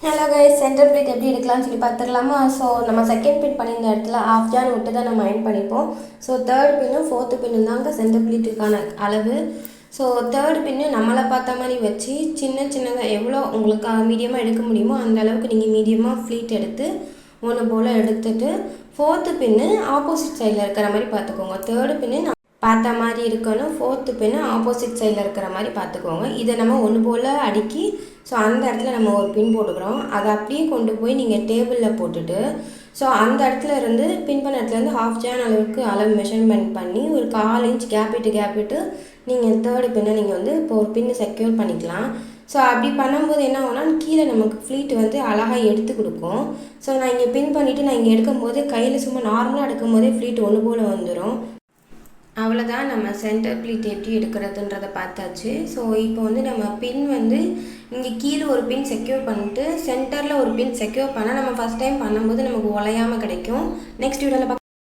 Hello guys, centre plate எப்படி எடுக்கலாம்னு சொல்லி பார்த்துக்கலாமா? ஸோ நம்ம செகண்ட் பின் பண்ணியிருந்த இடத்துல ஆஃப் ஜான் விட்டு தான் நம்ம அயன் பண்ணிப்போம். ஸோ தேர்ட் பின்னும் ஃபோர்த்து பின்னு தாங்க சென்டர் பிளேட்டுக்கான அளவு. ஸோ தேர்ட் பின்னு நம்மளை பார்த்த மாதிரி வச்சு சின்னதாக எவ்வளோ உங்களுக்கு மீடியமாக எடுக்க முடியுமோ அந்த அளவுக்கு நீங்கள் மீடியமாக ஃப்ளீட் எடுத்து ஒன்று போல் எடுத்துட்டு ஃபோர்த்து பின்னு ஆப்போசிட் சைடில் இருக்கிற மாதிரி பார்த்துக்கோங்க. தேர்டு பின்னு பார்த்த மாதிரி இருக்கணும், ஃபோர்த்து பின்னு ஆப்போசிட் சைடில் இருக்கிற மாதிரி பார்த்துக்கோங்க. இதை நம்ம ஒன்று போல் அடுக்கி ஸோ அந்த இடத்துல நம்ம ஒரு பின் போட்டுக்கிறோம். அதை அப்படியே கொண்டு போய் நீங்கள் டேபிளில் போட்டுட்டு ஸோ அந்த இடத்துல இருந்து பின் பண்ண இடத்துலேருந்து ஹாஃப் ஜான் அளவுக்கு அளவு மெஷர்மெண்ட் பண்ணி ஒரு 1/4 இன்ச் கேப் விட்டு நீங்கள் தேர்டு பின்னை நீங்கள் வந்து இப்போ ஒரு பின்னு செக்யூர் பண்ணிக்கலாம். ஸோ அப்படி பண்ணும்போது என்ன ஆகும்னா கீழே நமக்கு ஃப்ளீட் வந்து அழகாக எடுத்து கொடுக்கும். ஸோ நான் இங்கே பின் பண்ணிவிட்டு நான் இங்கே எடுக்கும்போது கையில் சும்மா நார்மலாக எடுக்கும் போதே ஃப்ளீட் ஒன்று போல் வந்துடும். அவ்வளோதான், நம்ம சென்டர் ப்ளீட் எப்படி எடுக்கிறதுன்றதை பார்த்தாச்சு. ஸோ இப்போ வந்து நம்ம பின் வந்து இங்கே கீழே ஒரு பின் செக்யூர் பண்ணிட்டு சென்டரில் ஒரு பின் செக்யூர் பண்ணால் நம்ம ஃபஸ்ட் டைம் பண்ணும்போது நமக்கு உலையாமல் கிடைக்கும். நெக்ஸ்ட் வீடியோவில்